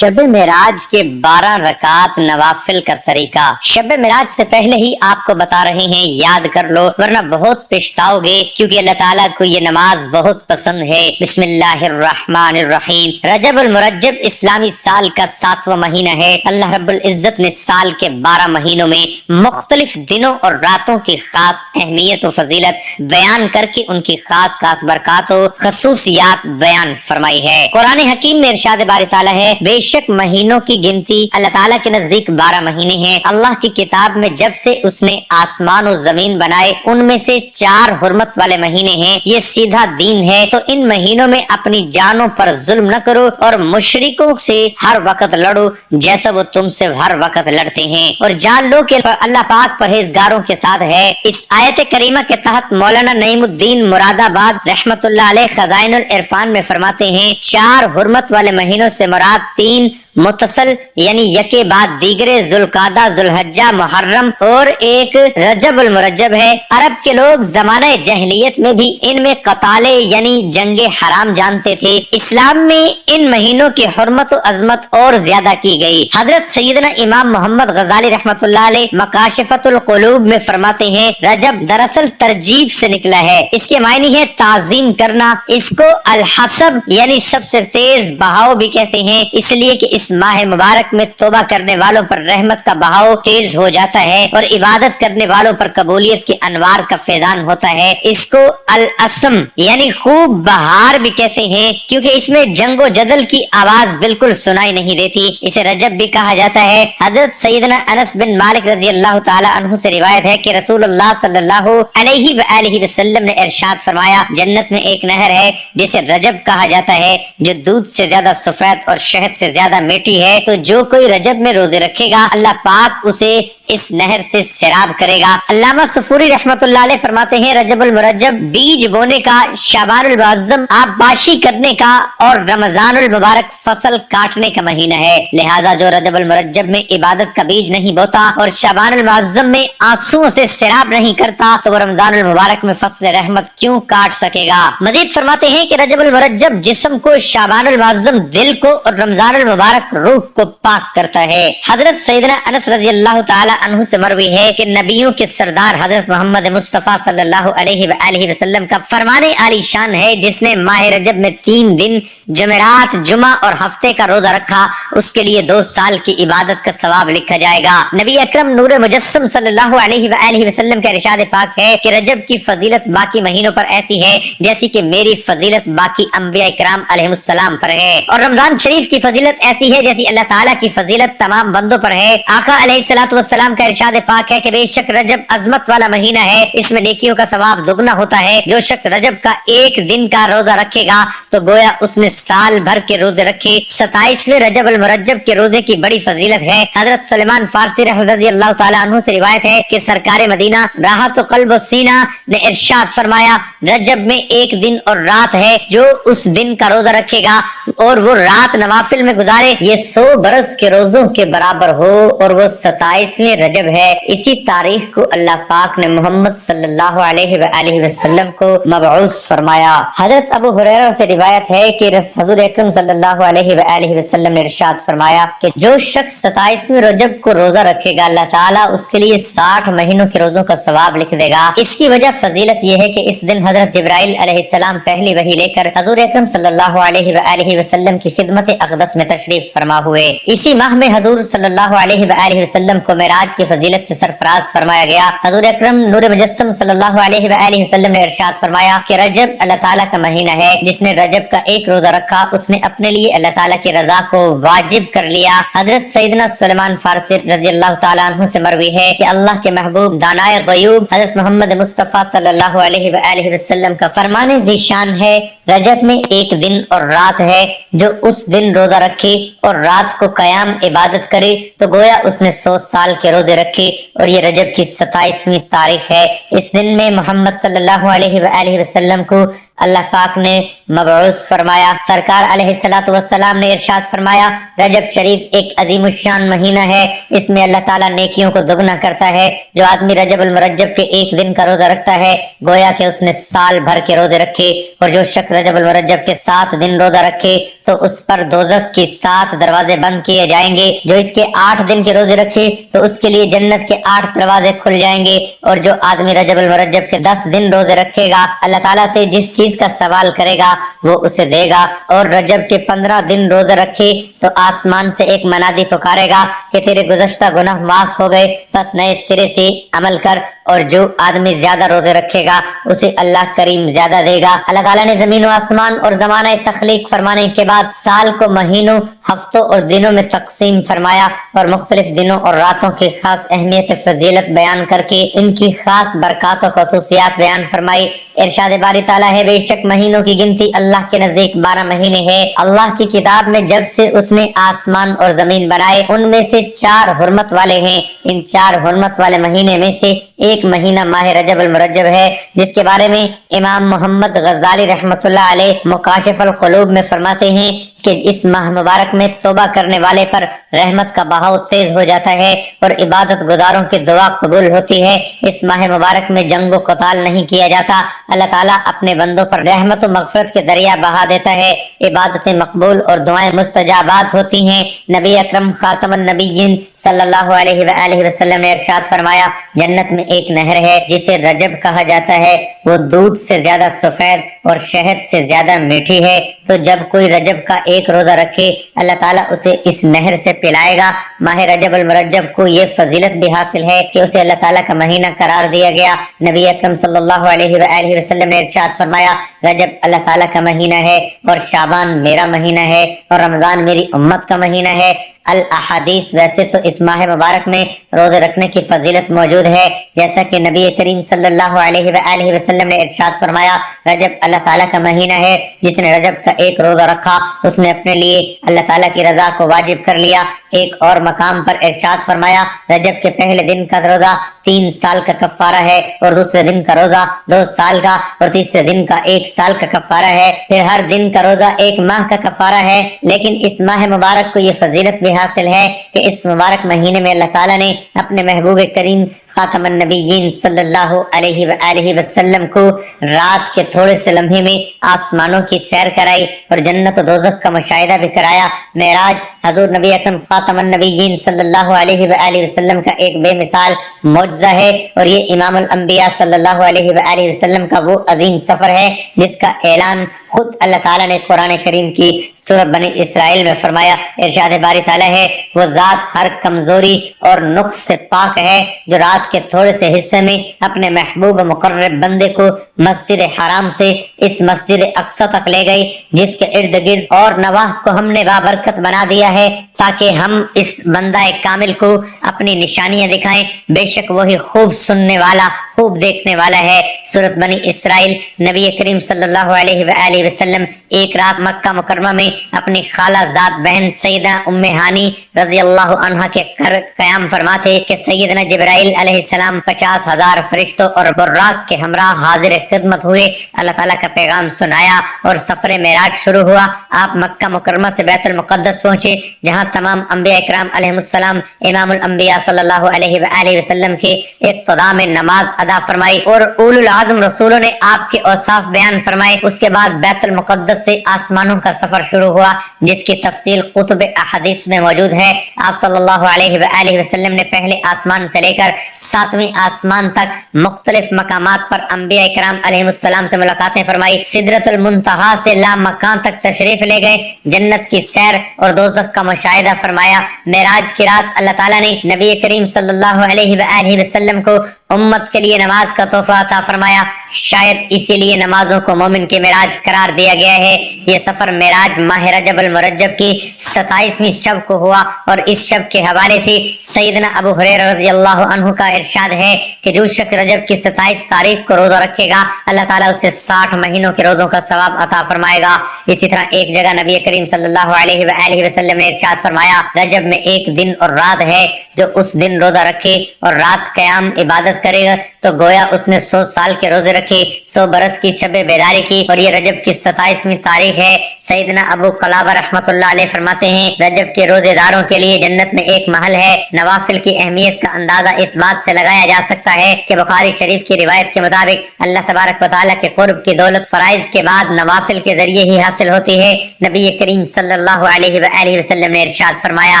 شب معراج کے 12 رکعات نوافل کا طریقہ۔ شب معراج سے پہلے ہی آپ کو بتا رہے ہیں، یاد کر لو ورنہ بہت پچھتاؤ گے، کیونکہ اللہ تعالیٰ کو یہ نماز بہت پسند ہے۔ بسم اللہ الرحمن الرحیم۔ رجب المرجب اسلامی سال کا 7واں مہینہ ہے۔ اللہ رب العزت نے سال کے 12 مہینوں میں مختلف دنوں اور راتوں کی خاص اہمیت و فضیلت بیان کر کے ان کی خاص خاص برکات و خصوصیات بیان فرمائی ہے۔ قرآن حکیم میں ارشاد باری تعالیٰ ہے، بے شک مہینوں کی گنتی اللہ تعالیٰ کے نزدیک 12 مہینے ہیں۔ اللہ کی کتاب میں جب سے اس نے آسمان و زمین بنائے ان میں سے 4 حرمت والے مہینے ہیں۔ یہ سیدھا دین ہے، تو ان مہینوں میں اپنی جانوں پر ظلم نہ کرو اور مشرکوں سے ہر وقت لڑو جیسا وہ تم سے ہر وقت لڑتے ہیں، اور جان لو کہ اللہ پاک پرہیزگاروں کے ساتھ ہے۔ اس آیت کریمہ کے تحت مولانا نعیم الدین مراد آباد رحمت اللہ علیہ خزائن العرفان میں فرماتے ہیں، 4 حرمت والے مہینوں سے مراد 3 متصل یعنی یکے بعد دیگرے ذوالقعدہ، ذوالحجہ، محرم اور ایک رجب المرجب ہے۔ عرب کے لوگ زمانہ جاہلیت میں بھی ان میں قتالے یعنی جنگ حرام جانتے تھے۔ اسلام میں ان مہینوں کی حرمت و عظمت اور زیادہ کی گئی۔ حضرت سیدنا امام محمد غزالی رحمت اللہ علیہ مکاشفۃ القلوب میں فرماتے ہیں، رجب دراصل ترجیب سے نکلا ہے، اس کے معنی ہے تعظیم کرنا۔ اس کو الحسب یعنی سب سے تیز بہاؤ بھی کہتے ہیں، اس لیے کہ اس ماہ مبارک میں توبہ کرنے والوں پر رحمت کا بہاؤ تیز ہو جاتا ہے اور عبادت کرنے والوں پر قبولیت کے انوار کا فیضان ہوتا ہے۔ اس کو الاسم یعنی خوب بہار بھی کہتے ہیں، کیونکہ اس میں جنگ و جدل کی آواز بالکل سنائی نہیں دیتی۔ اسے رجب بھی کہا جاتا ہے۔ حضرت سیدنا انس بن مالک رضی اللہ تعالی عنہ سے روایت ہے کہ رسول اللہ صلی اللہ علیہ وآلہ وسلم نے ارشاد فرمایا، جنت میں ایک نہر ہے جسے رجب کہا جاتا ہے، جو دودھ سے زیادہ سفید اور شہد سے زیادہ میٹھی ہے، تو جو کوئی رجب میں روزے رکھے گا اللہ پاک اسے اس نہر سے سیراب کرے گا۔ علامہ صفوری رحمت اللہ علیہ فرماتے ہیں، رجب المرجب بیج بونے کا، شعبان المعظم آبپاشی کرنے کا اور رمضان المبارک فصل کاٹنے کا مہینہ ہے۔ لہذا جو رجب المرجب میں عبادت کا بیج نہیں بوتا اور شعبان المعظم میں آنسوؤں سے سیراب نہیں کرتا تو وہ رمضان المبارک میں فصل رحمت کیوں کاٹ سکے گا؟ مزید فرماتے ہیں کہ رجب المرجب جسم کو، شعبان المعظم دل کو اور رمضان المبارک روح کو پاک کرتا ہے۔ حضرت سیدنا انس رضی اللہ تعالی عنہ سے مروی ہے کہ نبیوں کے سردار حضرت محمد مصطفیٰ صلی اللہ علیہ وآلہ وسلم کا فرمان عالی شان ہے، جس نے ماہ رجب میں 3 دن جمعرات، جمعہ اور ہفتے کا روزہ رکھا، اس کے لیے 2 سال کی عبادت کا ثواب لکھا جائے گا۔ نبی اکرم نور مجسم صلی اللہ علیہ وآلہ وسلم کا ارشاد پاک ہے کہ رجب کی فضیلت باقی مہینوں پر ایسی ہے جیسی کہ میری فضیلت باقی انبیاء کرام علیہ السلام پر ہے، اور رمضان شریف کی فضیلت ایسی ہے جیسی اللہ تعالیٰ کی فضیلت تمام بندوں پر ہے۔ آقا علیہ الصلوۃ والسلام کا ارشاد پاک ہے کہ بے شک رجب عظمت والا مہینہ ہے، اس میں نیکیوں کا ثواب دگنا ہوتا ہے۔ جو شخص رجب کا 1 دن کا روزہ رکھے گا تو گویا اس نے سال بھر کے روزے رکھے۔ 27ویں رجب المرجب کے روزے کی بڑی فضیلت ہے۔ حضرت سلیمان فارسی رضی اللہ تعالی عنہ سے روایت ہے کہ سرکار مدینہ راحت و قلب و سینہ نے ارشاد فرمایا، رجب میں 1 دن اور رات ہے، جو اس دن کا روزہ رکھے گا اور وہ رات نوافل میں گزارے، یہ 100 برس کے روزوں کے برابر ہو، اور وہ 27ویں رجب ہے۔ اسی تاریخ کو اللہ پاک نے محمد صلی اللہ علیہ وآلہ وسلم کو مبعوث فرمایا۔ حضرت ابو ہریرہ سے روایت ہے کہ حضور اکرم صلی اللہ علیہ وآلہ وسلم نے ارشاد فرمایا کہ جو شخص 27ویں رجب کو روزہ رکھے گا اللہ تعالیٰ اس کے لیے 60 مہینوں کے روزوں کا ثواب لکھ دے گا۔ اس کی وجہ فضیلت یہ ہے کہ اس دن حضرت جبرائیل علیہ السلام پہلی وحی لے کر حضور اکرم صلی اللہ علیہ وآلہ وسلم کی خدمت اقدس میں تشریف فرما ہوئے۔ اسی ماہ میں حضور صلی اللہ علیہ وآلہ وسلم کو معراج کی فضیلت سے سرفراز فرمایا گیا۔ حضور اکرم نور مجسم صلی اللہ علیہ وآلہ وسلم نے ارشاد فرمایا کہ رجب اللہ تعالیٰ کا مہینہ ہے، جس نے رجب کا 1 روزہ رکھا اس نے اپنے لیے اللہ تعالیٰ کی رضا کو واجب کر لیا۔ حضرت سیدنا سلیمان فارسی رضی اللہ تعالیٰ عنہ سے مروی ہے کہ اللہ کے محبوب دانائے غیوب حضرت محمد مصطفیٰ صلی اللہ علیہ وآلہ وسلم کا فرمان ذیشان ہے، رجب میں 1 دن اور رات ہے، جو اس دن روزہ رکھے اور رات کو قیام عبادت کرے تو گویا اس نے 100 سال کے روزے رکھے، اور یہ رجب کی 27ویں تاریخ ہے۔ اس دن میں محمد صلی اللہ علیہ وآلہ وسلم کو اللہ پاک نے مبعوث فرمایا۔ سرکار علیہ الصلوۃ والسلام نے ارشاد فرمایا رجب شریف ایک عظیم الشان مہینہ ہے، اس میں اللہ تعالیٰ نیکیوں کو دگنا کرتا ہے۔ جو آدمی رجب المرجب کے ایک دن کا روزہ رکھتا ہے گویا کہ اس نے سال بھر کے روزے رکھے، اور جو شخص رجب المرجب کے 7 دن روزہ رکھے تو اس پر دوزخ کی 7 دروازے بند کیے جائیں گے۔ جو اس کے 8 دن کے روزے رکھے تو اس کے لیے جنت کے 8 دروازے کھل جائیں گے، اور جو آدمی رجب المرجب کے 10 دن روزے رکھے گا اللہ تعالیٰ سے جس چیز کا سوال کرے گا وہ اسے دے گا، اور رجب کے 15 دن روزہ رکھے تو آسمان سے ایک منادی پکارے گا کہ تیرے گزشتہ گناہ معاف ہو گئے، بس نئے سرے سے عمل کر، اور جو آدمی زیادہ روزے رکھے گا اسے اللہ کریم زیادہ دے گا۔ اللہ تعالیٰ نے زمین و آسمان اور زمانہ تخلیق فرمانے کے بعد سال کو مہینوں، ہفتوں اور دنوں میں تقسیم فرمایا، اور مختلف دنوں اور راتوں کی خاص اہمیت فضیلت بیان کر کے ان کی خاص برکات و خصوصیات بیان فرمائی۔ ارشاد باری تعالیٰ ہے بے شک مہینوں کی گنتی اللہ کے نزدیک 12 مہینے ہے۔ اللہ کی کتاب میں جب سے اس نے آسمان اور زمین بنائے ان میں سے 4 حرمت والے ہیں۔ ان 4 حرمت والے مہینے میں سے ایک مہینہ ماہ رجب المرجب ہے، جس کے بارے میں امام محمد غزالی رحمۃ اللہ علیہ مکاشف القلوب میں فرماتے ہیں کہ اس ماہ مبارک میں توبہ کرنے والے پر رحمت کا بہاؤ تیز ہو جاتا ہے اور عبادت گزاروں کی دعا قبول ہوتی ہے۔ اس ماہ مبارک میں جنگ و قتال نہیں کیا جاتا، اللہ تعالیٰ اپنے بندوں پر رحمت و مغفرت کے دریا بہا دیتا ہے، عبادتیں مقبول اور دعائیں مستجابات ہوتی ہیں۔ نبی اکرم خاتم النبیین صلی اللہ علیہ وآلہ وسلم نے ارشاد فرمایا جنت میں ایک نہر ہے جسے رجب کہا جاتا ہے، وہ دودھ سے زیادہ سفید اور شہد سے زیادہ میٹھی ہے، تو جب کوئی رجب کا ایک روزہ رکھے اللہ تعالیٰ اسے اس نہر سے پلائے گا۔ ماہ رجب المرجب کو یہ فضیلت بھی حاصل ہے کہ اسے اللہ تعالیٰ کا مہینہ قرار دیا گیا۔ نبی اکرم صلی اللہ علیہ وآلہ وسلم نے ارشاد فرمایا رجب اللہ تعالیٰ کا مہینہ ہے، اور شعبان میرا مہینہ ہے، اور رمضان میری امت کا مہینہ ہے۔ الاحادیث ویسے تو اس ماہ مبارک میں روزے رکھنے کی فضیلت موجود ہے، جیسا کہ نبی کریم صلی اللہ علیہ وآلہ وسلم نے ارشاد فرمایا رجب اللہ تعالیٰ کا مہینہ ہے، جس نے رجب کا ایک روزہ رکھا اس نے اپنے لیے اللہ تعالیٰ کی رضا کو واجب کر لیا۔ ایک اور مقام پر ارشاد فرمایا رجب کے پہلے دن کا روزہ 3 سال کا کفارہ ہے، اور دوسرے دن کا روزہ 2 سال کا، اور تیسرے دن کا 1 سال کا کفارہ ہے، پھر ہر دن کا روزہ 1 ماہ کا کفارہ ہے۔ لیکن اس ماہ مبارک کو یہ فضیلت بھی حاصل ہے کہ اس مبارک مہینے میں اللہ تعالیٰ نے اپنے محبوب کریم خاتم النبیین صلی اللہ علیہ وآلہ وسلم کو رات کے تھوڑے سے لمحے میں آسمانوں کی سیر کرائی اور جنت و دوزخ کا مشاہدہ بھی کرایا۔ معراج حضور نبی اکرم خاتم النبیین صلی اللہ علیہ وآلہ وسلم کا ایک بے مثال معجزہ ہے، اور یہ امام الانبیاء صلی اللہ علیہ وآلہ وسلم کا وہ عظیم سفر ہے جس کا اعلان خود اللہ تعالیٰ نے قرآن کریم کی سورہ بنی اسرائیل میں فرمایا۔ ارشاد باری تعالیٰ ہے وہ ذات ہر کمزوری اور نقص سے پاک ہے جو رات کے تھوڑے سے حصے میں اپنے محبوب مقرب بندے کو مسجد حرام سے اس مسجد اقصی تک لے گئی، جس کے ارد گرد اور نواح کو ہم نے بابرکت بنا دیا ہے تاکہ ہم اس بندہ کامل کو اپنی نشانیاں دکھائیں۔ بے شک وہی خوب سننے والا خوب دیکھنے والا ہے۔ سورۃ بنی اسرائیل۔ نبی کریم صلی اللہ علیہ وآلہ وسلم ایک رات مکہ مکرمہ میں اپنی خالہ ذات بہن سیدہ ام ہانی رضی اللہ عنہا کے قیام فرماتے کہ سیدنا جبرائیل علیہ السلام 50,000 فرشتوں اور براق کے ہمراہ حاضر خدمت ہوئے، اللہ تعالیٰ کا پیغام سنایا اور سفر معراج شروع ہوا۔ آپ مکہ مکرمہ سے بیت المقدس پہنچے جہاں تمام انبیاء اکرام علیہ السلام امام الانبیاء صلی اللہ علیہ وآلہ وسلم کے اقتداء میں نماز ادا فرمائی اور اولو العزم رسولوں نے آپ کے اوصاف بیان فرمائے۔ اس کے بعد بیت المقدس سے آسمانوں کا سفر شروع ہوا جس کی تفصیل کتب احادیث میں موجود ہے۔ آپ صلی اللہ علیہ وآلہ وسلم نے پہلے آسمان سے لے کر 7ویں آسمان تک مختلف مقامات پر انبیاء اکرام علیہ السلام سے ملاقاتیں فرمائی، سدرۃ المنتہا سے لامکان تک تشریف لے گئے، جنت کی سیر اور دوزخ کا مشاہدہ فرمایا۔ معراج کی رات اللہ تعالیٰ نے نبی کریم صلی اللہ علیہ وآلہ وسلم کو امت کے لیے نماز کا تحفہ عطا فرمایا، شاید اسی لیے نمازوں کو مومن کے معراج قرار دیا گیا ہے۔ یہ سفر معراج ماہ رجب المرجب کی 27ویں شب کو ہوا، اور اس شب کے حوالے سے سیدنا ابو ہریرہ رضی اللہ عنہ کا ارشاد ہے کہ جو شخص رجب کی 27 تاریخ کو روزہ رکھے گا اللہ تعالیٰ اسے 60 مہینوں کے روزوں کا ثواب عطا فرمائے گا۔ اسی طرح ایک جگہ نبی کریم صلی اللہ علیہ وآلہ وسلم نے ارشاد فرمایا رجب میں ایک دن اور رات ہے، جو اس دن روزہ رکھے اور رات قیام عبادت عبادت کرے گا تو گویا اس نے 100 سال کے روزے رکھے، 100 برس کی شب بیداری کی، اور یہ رجب کی 27ویں تاریخ ہے۔ سیدنا ابو قلابہ رحمۃ اللہ علیہ فرماتے ہیں رجب کے روزے داروں کے لیے جنت میں ایک محل ہے۔ نوافل کی اہمیت کا اندازہ اس بات سے لگایا جا سکتا ہے کہ بخاری شریف کی روایت کے مطابق اللہ تبارک و تعالیٰ کے قرب کی دولت فرائض کے بعد نوافل کے ذریعے ہی حاصل ہوتی ہے۔ نبی کریم صلی اللہ علیہ وآلہ وسلم نے ارشاد فرمایا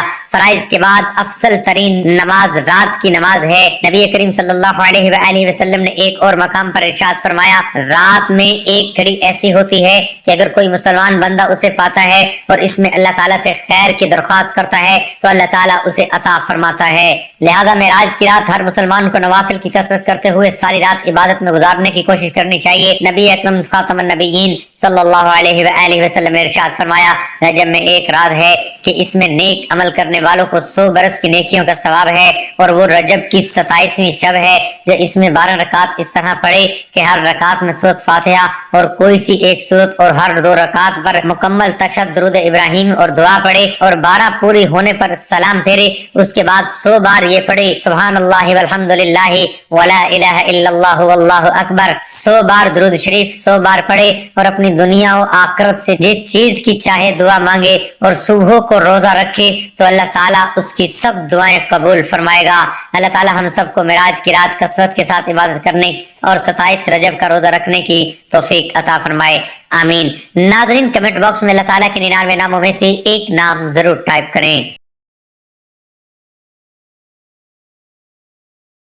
فرائض کے بعد افضل ترین نماز رات کی نماز ہے۔ نبی کریم صلی اللہ علیہ وآلہ وسلم نے ایک اور مقام پر ارشاد فرمایا رات میں ایک گھڑی ایسی ہوتی ہے کہ اگر کوئی مسلمان بندہ اسے پاتا ہے اور اس میں اللہ تعالیٰ سے خیر کی درخواست کرتا ہے تو اللہ تعالیٰ اسے عطا فرماتا ہے۔ لہذا معراج کی رات ہر مسلمان کو نوافل کی کثرت کرتے ہوئے ساری رات عبادت میں گزارنے کی کوشش کرنی چاہیے۔ نبی اکرم خاتم النبیین صلی اللہ علیہ وآلہ وسلم نے ارشاد فرمایا رجب میں ایک رات ہے کہ اس میں نیک عمل کرنے والوں کو 100 برس کی نیکیوں کا ثواب ہے، اور وہ رجب کی 27ویں شب ہے جو اس میں 12 رکعت اس طرح پڑھے کہ ہر رکعت میں سورۃ فاتحہ اور کوئی سی ایک سورت، اور ہر 2 رکعت پر مکمل تشہد درود ابراہیم اور دعا پڑھے، اور 12 پوری ہونے پر سلام پھیرے۔ اس کے بعد 100 بار یہ پڑھے سبحان اللہ والحمد للہ ولا الہ الا اللہ واللہ اکبر۔ 100 بار درود شریف 100 بار پڑھے اور اپنی دنیا و آخرت سے جس چیز کی چاہے دعا مانگے، اور صبح کو روزہ رکھے تو اللہ تعالیٰ اس کی سب دعائیں قبول فرمائے گا۔ اللہ تعالیٰ ہم سب کو معراج کی رات کثرت کے ساتھ عبادت کرنے اور 27 رجب کا روزہ رکھنے کی توفیق عطا فرمائے، آمین۔ ناظرین کمنٹ باکس میں اللہ تعالیٰ کے 99 ناموں میں سے ایک نام ضرور ٹائپ کریں۔